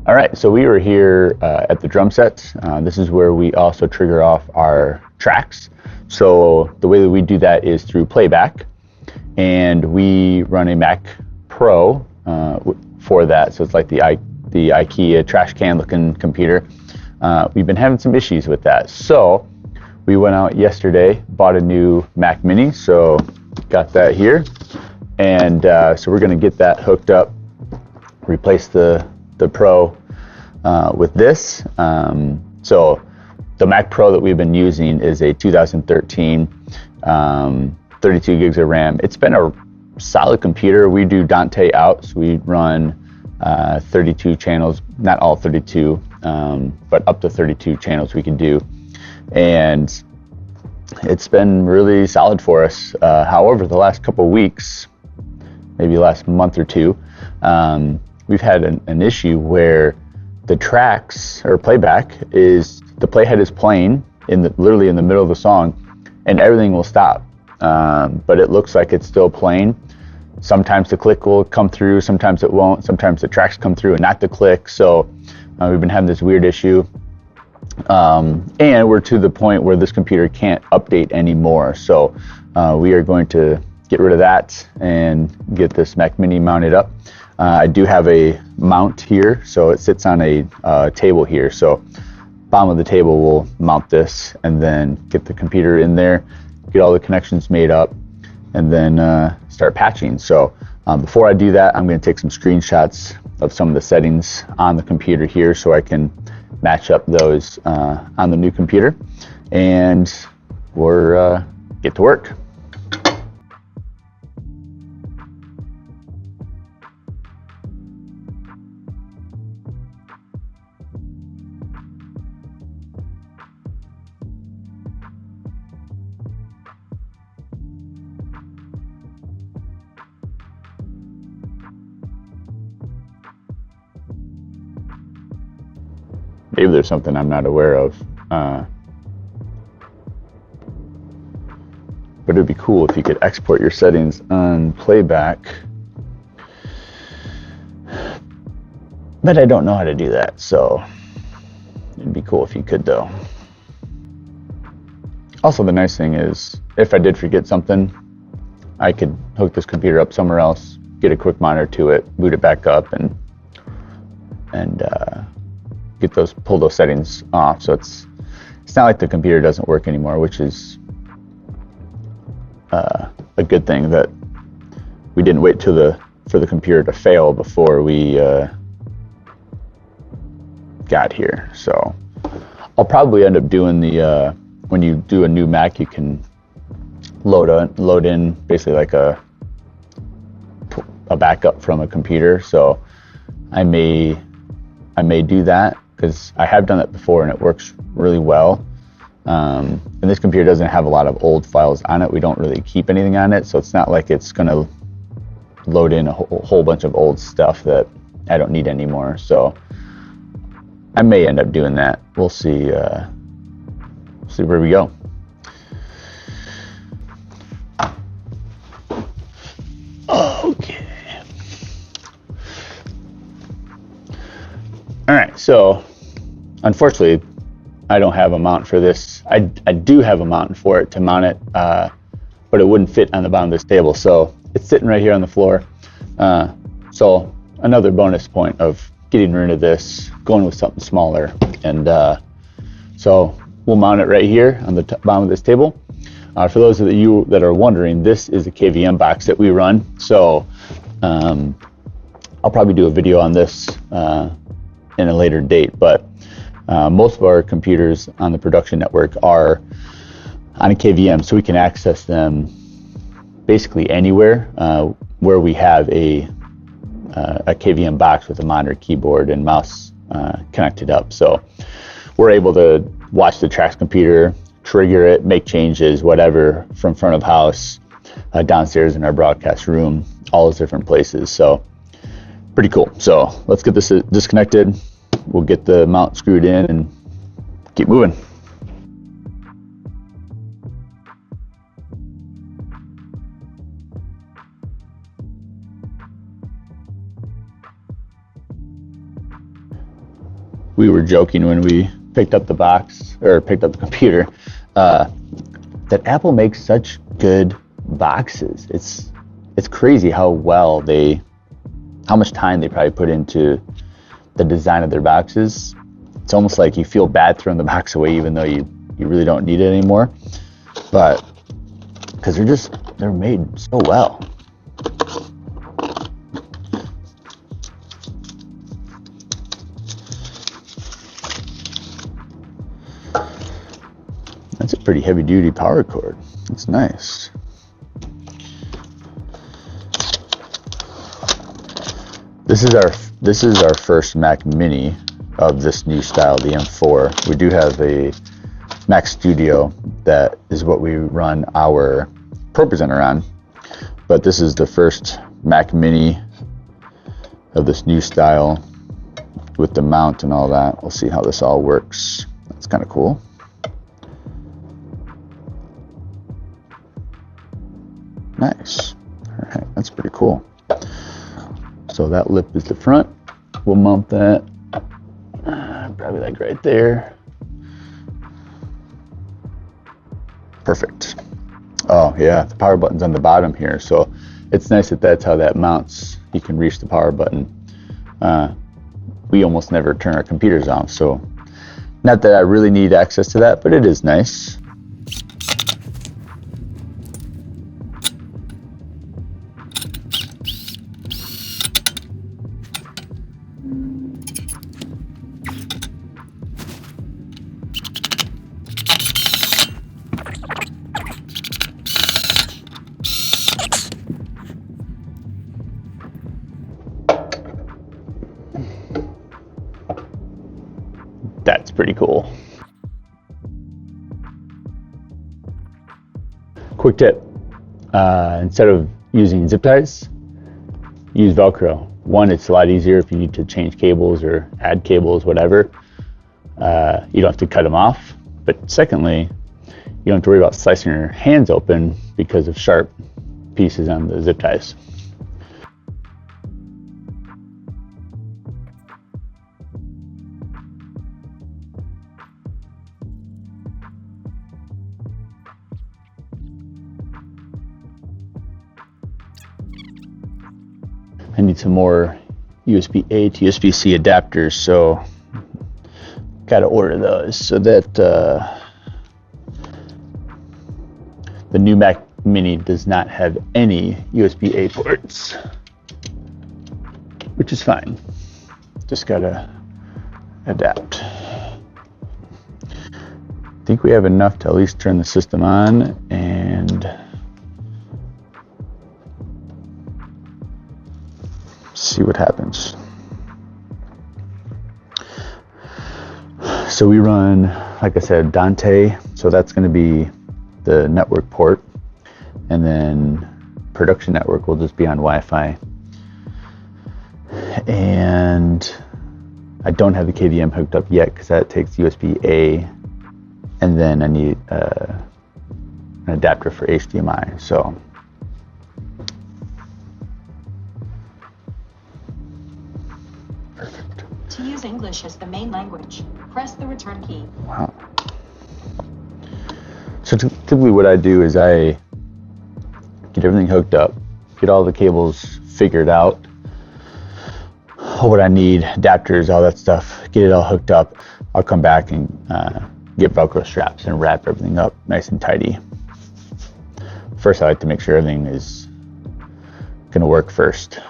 All right, so we were here at the drum set. This is where we also trigger off our tracks. So the way that we do that is through Playback, and we run a Mac Pro for that. So it's like the IKEA trash can looking computer. We've been having some issues with that. So we went out yesterday, bought a new Mac Mini, so got that here. And so we're gonna get that hooked up, replace the Pro with this. So the Mac Pro that we've been using is a 2013, 32 gigs of RAM. It's been a solid computer. We do Dante out, so we run 32 channels, not all 32, but up to 32 channels we can do. And it's been really solid for us. However, the last couple of weeks, maybe last month or two, we've had an issue where the tracks or playback is the playhead is playing literally in the middle of the song, and everything will stop. But it looks like it's still playing. Sometimes the click will come through, sometimes it won't. Sometimes the tracks come through and not the click. So we've been having this weird issue. And we're to the point where this computer can't update anymore. So we are going to get rid of that and get this Mac Mini mounted up. I do have a mount here, so it sits on a table here. So bottom of the table will mount this, and then get the computer in there, get all the connections made up, and then start patching. So before I do that, I'm going to take some screenshots of some of the settings on the computer here so I can match up those on the new computer, and we're get to work. Maybe there's something I'm not aware of. But it'd be cool if you could export your settings on Playback. But I don't know how to do that, so it'd be cool if you could, though. Also, the nice thing is, if I did forget something, I could hook this computer up somewhere else, get a quick monitor to it, boot it back up, and pull those settings off. So it's not like the computer doesn't work anymore, which is a good thing, that we didn't wait for the computer to fail before we got here. So I'll probably end up doing the when you do a new Mac, you can load in basically like a backup from a computer. So I may do that, because I have done that before and it works really well. And this computer doesn't have a lot of old files on it. We don't really keep anything on it, so it's not like it's going to load in a whole bunch of old stuff that I don't need anymore. So I may end up doing that. We'll see. See where we go. Okay. All right, so unfortunately, I don't have a mount for this. I do have a mount for it to mount it, but it wouldn't fit on the bottom of this table. So it's sitting right here on the floor. So another bonus point of getting rid of this, going with something smaller. And so we'll mount it right here on the bottom of this table. For those of you that are wondering, this is a KVM box that we run. So I'll probably do a video on this in a later date, but most of our computers on the production network are on a KVM, so we can access them basically anywhere where we have a KVM box with a monitor, keyboard, and mouse connected up. So we're able to watch the tracks computer, trigger it, make changes, whatever, from front of house, downstairs in our broadcast room, all those different places. So pretty cool. So let's get this disconnected. We'll get the mount screwed in and keep moving. we were joking when we picked up the box, or picked up the computer, that Apple makes such good boxes. It's crazy how much time they probably put into the design of their boxes. It's almost like you feel bad throwing the box away, even though you really don't need it anymore. But because they're made so well. That's a pretty heavy duty power cord. That's nice. This is our first Mac Mini of this new style, the M4. We do have a Mac Studio that is what we run our ProPresenter on, but this is the first Mac Mini of this new style with the mount and all that. We'll see how this all works. That's kind of cool. Nice. All right, that's pretty cool. So that lip is the front. We'll mount that probably like right there. Perfect. Oh yeah, the power button's on the bottom here, so it's nice that that's how that mounts. You can reach the power button. We almost never turn our computers off, so not that I really need access to that, but it is nice. That's pretty cool. Quick tip, instead of using zip ties, use Velcro. One, it's a lot easier if you need to change cables or add cables, whatever. You don't have to cut them off. But secondly, you don't have to worry about slicing your hands open because of sharp pieces on the zip ties. I need some more USB-A to USB-C adapters, so gotta order those so that the new Mac Mini does not have any USB-A ports, which is fine. Just gotta adapt. I think we have enough to at least turn the system on and see what happens. So we run, like I said, Dante, so that's going to be the network port, and then production network will just be on Wi-Fi. And I don't have the KVM hooked up yet because that takes USB-A, and then I need an adapter for HDMI. So to use English as the main language, press the return key. Wow. So typically what I do is I get everything hooked up, get all the cables figured out, what I need, adapters, all that stuff, get it all hooked up. I'll come back and get Velcro straps and wrap everything up nice and tidy. First, I like to make sure everything is going to work first.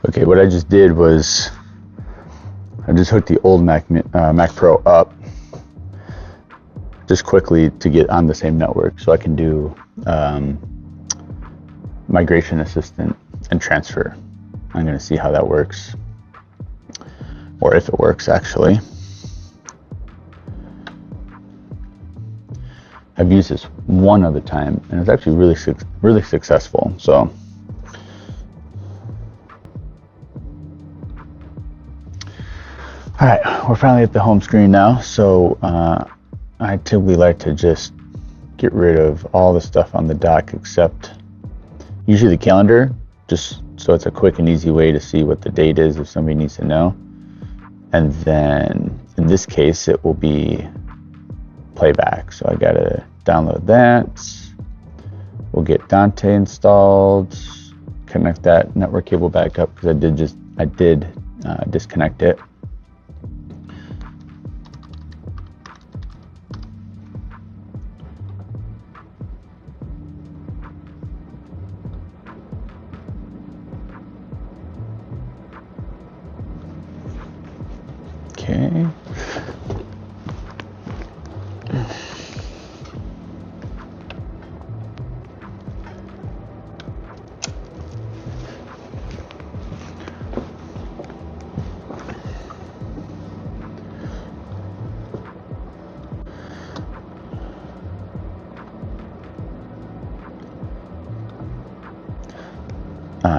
Okay, what I just did was I just hooked the old Mac Pro up just quickly to get on the same network so I can do migration assistant and transfer. I'm going to see how that works. or if it works actually. I've used this one other time and it's actually really successful. So all right, we're finally at the home screen now. So I typically like to just get rid of all the stuff on the dock except usually the calendar, just so it's a quick and easy way to see what the date is if somebody needs to know. And then in this case, it will be Playback. So I gotta download that. We'll get Dante installed, connect that network cable back up because I did disconnect it. Okay.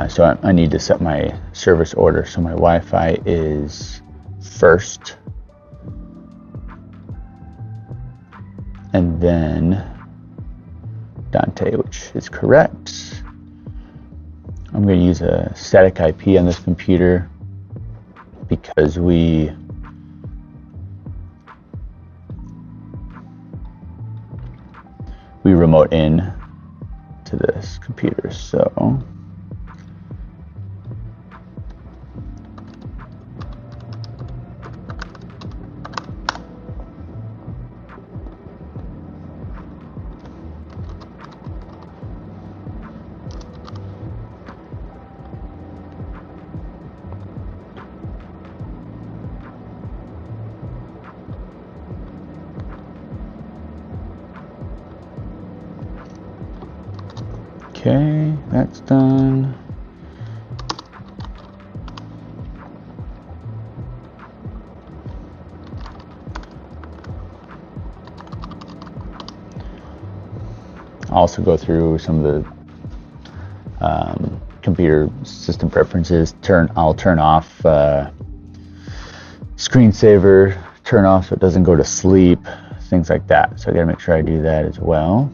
So I need to set my service order. So my Wi-Fi is first, and then Dante, which is correct. I'm going to use a static IP on this computer because we remote in to this computer. So okay, that's done. I'll also go through some of the computer system preferences. I'll turn off screensaver, turn off so it doesn't go to sleep, things like that. So I gotta make sure I do that as well.